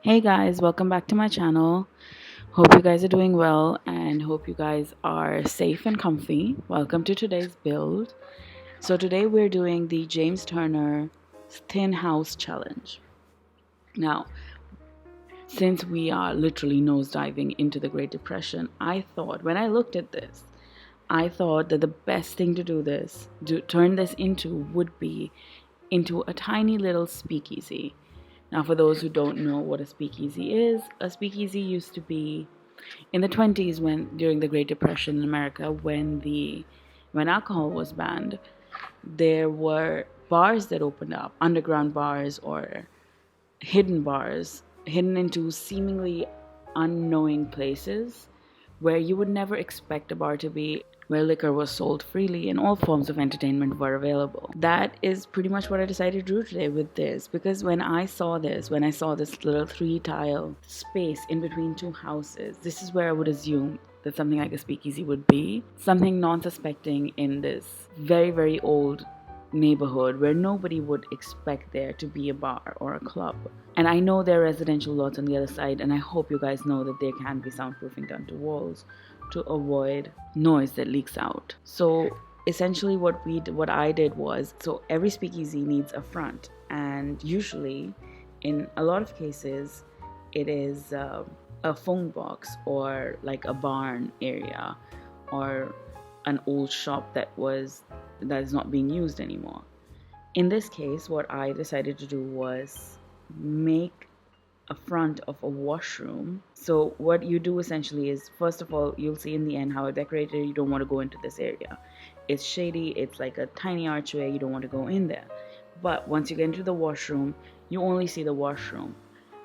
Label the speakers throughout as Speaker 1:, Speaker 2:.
Speaker 1: Hey guys, welcome back to my channel. Hope you guys are doing well and hope you guys are safe and comfy. Welcome to today's build. So today we're doing the James Turner Thin House Challenge. Now, since we are literally nosediving into the Great Depression, I thought when I looked at this, I thought that the best thing to do this, to turn this into, would be into a tiny little speakeasy. Now, for those who don't know what a speakeasy is, a speakeasy used to be in the 20s, when during the Great Depression in America, when alcohol was banned. There were bars that opened up, underground bars or hidden bars, hidden into seemingly unknowing places where you would never expect a bar to be, where liquor was sold freely and all forms of entertainment were available. That is pretty much what I decided to do today with this, because when I saw this little 3-tile space in between two houses, this is where I would assume that something like a speakeasy would be. Something non-suspecting in this very, very old neighborhood where nobody would expect there to be a bar or a club. And I know there are residential lots on the other side, and I hope you guys know that there can be soundproofing done to walls to avoid noise that leaks out. So essentially what I did was, so every speakeasy needs a front, and usually in a lot of cases it is a phone box or like a barn area or an old shop that is not being used anymore. In this case, what I decided to do was make a front of a washroom. So what you do essentially is, first of all, you'll see in the end how I decorated. You don't want to go into this area. It's shady, it's like a tiny archway, you don't want to go in there. But once you get into the washroom, you only see the washroom.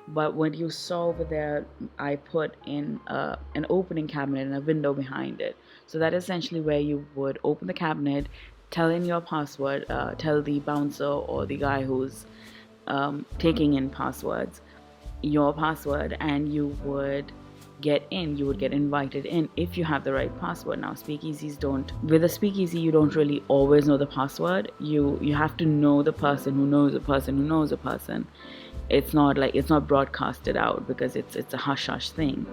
Speaker 1: But what you saw over there, I put in an opening cabinet and a window behind it. So that is essentially where you would open the cabinet, tell in your password, tell the bouncer or the guy who's taking in passwords, your password, and you would get in. You would get invited in if you have the right password. Now, speakeasies don't, with a speakeasy, you don't really always know the password. You have to know the person who knows a person who knows a person. It's not broadcasted out because it's a hush-hush thing.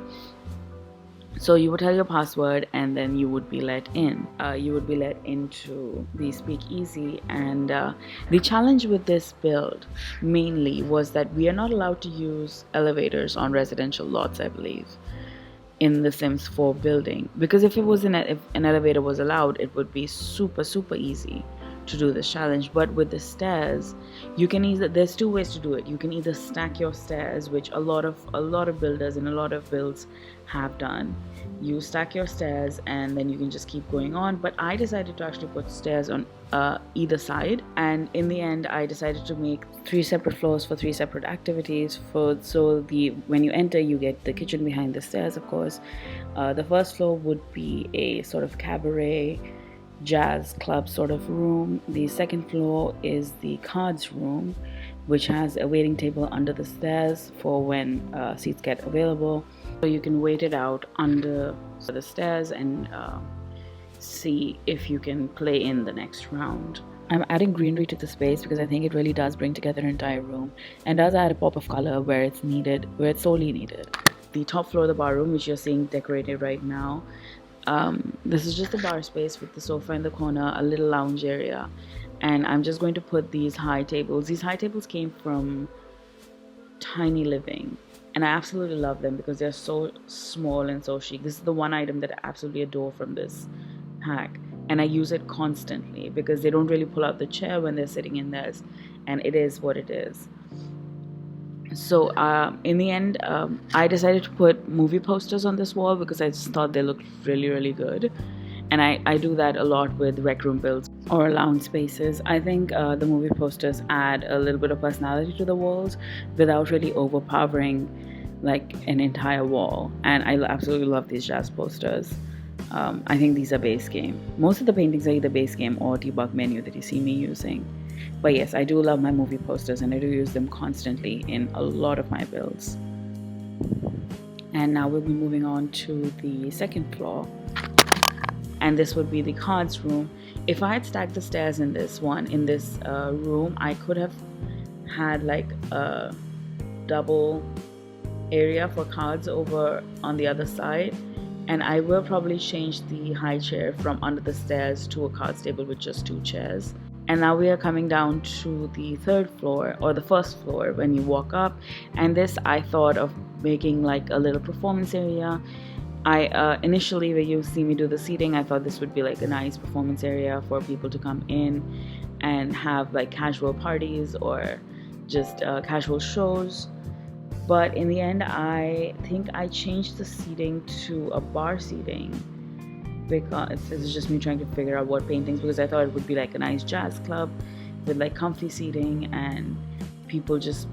Speaker 1: So you would tell your password and then you would be let in. You would be let into the speakeasy. And the challenge with this build mainly was that we are not allowed to use elevators on residential lots, I believe, in the Sims 4 building. Because if an elevator was allowed, it would be super, super easy to do this challenge. But with the stairs, you can there's two ways to do it. You can either stack your stairs, which a lot of builders and a lot of builds have done. You stack your stairs and then you can just keep going on. But I decided to actually put stairs on either side, and in the end I decided to make 3 separate floors for 3 separate activities. When you enter, you get the kitchen behind the stairs, of course. The first floor would be a sort of cabaret jazz club sort of room. The second floor is the cards room, which has a waiting table under the stairs for when seats get available, so you can wait it out under the stairs and see if you can play in the next round. I'm adding greenery to the space because I think it really does bring together an entire room and does add a pop of color where it's needed, where it's sorely needed. The top floor of the bar room, which you're seeing decorated right now, this is just a bar space with the sofa in the corner, a little lounge area, and I'm just going to put these high tables. These high tables came from Tiny Living, and I absolutely love them because they're so small and so chic. This is the one item that I absolutely adore from this hack, and I use it constantly because they don't really pull out the chair when they're sitting in theirs, and it is what it is. So in the end, I decided to put movie posters on this wall because I just thought they looked really, really good. And I do that a lot with rec room builds or lounge spaces. I think the movie posters add a little bit of personality to the walls without really overpowering like an entire wall. And I absolutely love these jazz posters. I think these are base game. Most of the paintings are either base game or debug menu that you see me using. But yes, I do love my movie posters and I do use them constantly in a lot of my builds. And now we'll be moving on to the second floor. And this would be the cards room. If I had stacked the stairs in this room, I could have had like a double area for cards over on the other side, and I will probably change the high chair from under the stairs to a cards table with just 2 chairs. And now we are coming down to the 3rd floor, or the 1st floor when you walk up, and this I thought of making like a little performance area. I initially, when you see me do the seating, I thought this would be like a nice performance area for people to come in and have like casual parties or just casual shows. But in the end, I think I changed the seating to a bar seating, because it's just me trying to figure out what paintings, because I thought it would be like a nice jazz club with like comfy seating and people just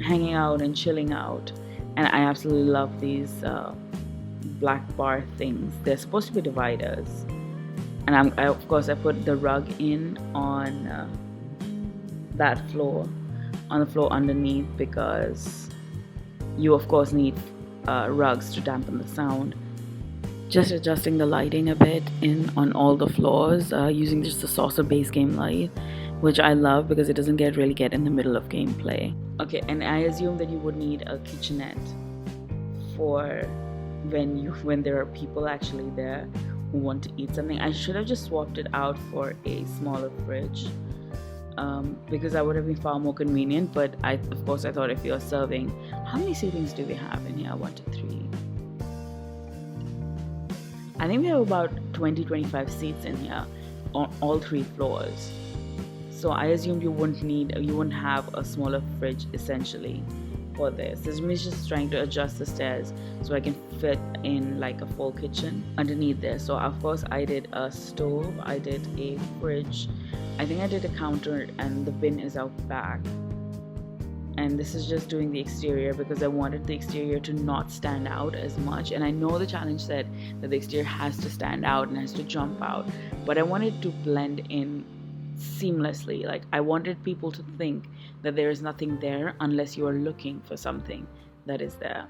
Speaker 1: hanging out and chilling out. And I absolutely love these black bar things. They're supposed to be dividers, and of course I put the rug in on that floor, on the floor underneath, because you of course need rugs to dampen the sound. Just adjusting the lighting a bit in on all the floors, using just the saucer base game light, which I love because it doesn't really get in the middle of gameplay. Okay, and I assume that you would need a kitchenette for when there are people actually there who want to eat something. I should have just swapped it out for a smaller fridge, because that would have been far more convenient. But of course I thought if you're serving, how many seatings do we have in here? 1, 2, 3. I think we have about 20-25 seats in here on all 3 floors. So I assumed you wouldn't have a smaller fridge essentially for this. This is me just trying to adjust the stairs so I can fit in like a full kitchen underneath there. So of course I did a stove, I did a fridge, I think I did a counter, and the bin is out back. And this is just doing the exterior because I wanted the exterior to not stand out as much. And I know the challenge said that the exterior has to stand out and has to jump out, but I wanted to blend in seamlessly. Like, I wanted people to think that there is nothing there unless you are looking for something that is there.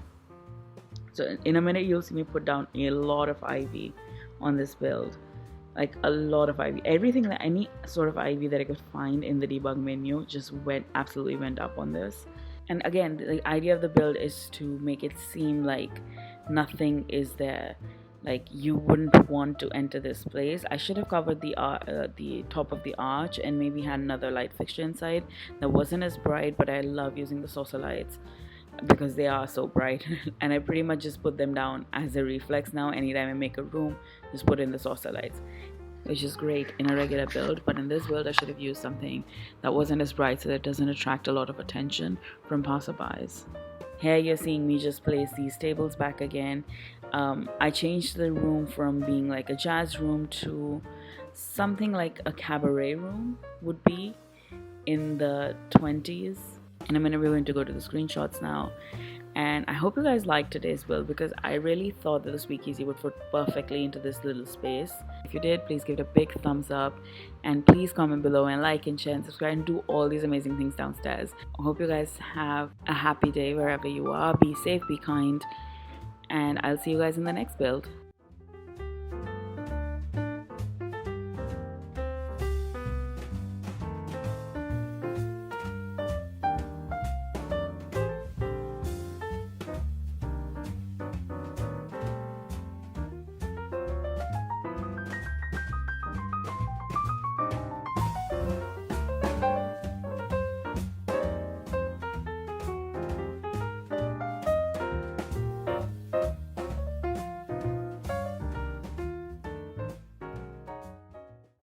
Speaker 1: So in a minute you'll see me put down a lot of ivy on this build, like a lot of ivy. Everything, that any sort of ivy that I could find in the debug menu just absolutely went up on this. And again, the idea of the build is to make it seem like nothing is there, like you wouldn't want to enter this place. I should have covered the top of the arch and maybe had another light fixture inside that wasn't as bright, but I love using the saucer lights because they are so bright. And I pretty much just put them down as a reflex now. Anytime I make a room, just put in the saucer lights, which is great in a regular build. But in this build I should have used something that wasn't as bright so that it doesn't attract a lot of attention from passerbys. Here you're seeing me just place these tables back again. I changed the room from being like a jazz room to something like a cabaret room would be in the 20s. In a minute we're going to go to the screenshots now. And I hope you guys liked today's build because I really thought that the Speakeasy would fit perfectly into this little space. If you did, please give it a big thumbs up, and please comment below and like and share and subscribe and do all these amazing things downstairs. I hope you guys have a happy day wherever you are. Be safe, be kind, and I'll see you guys in the next build.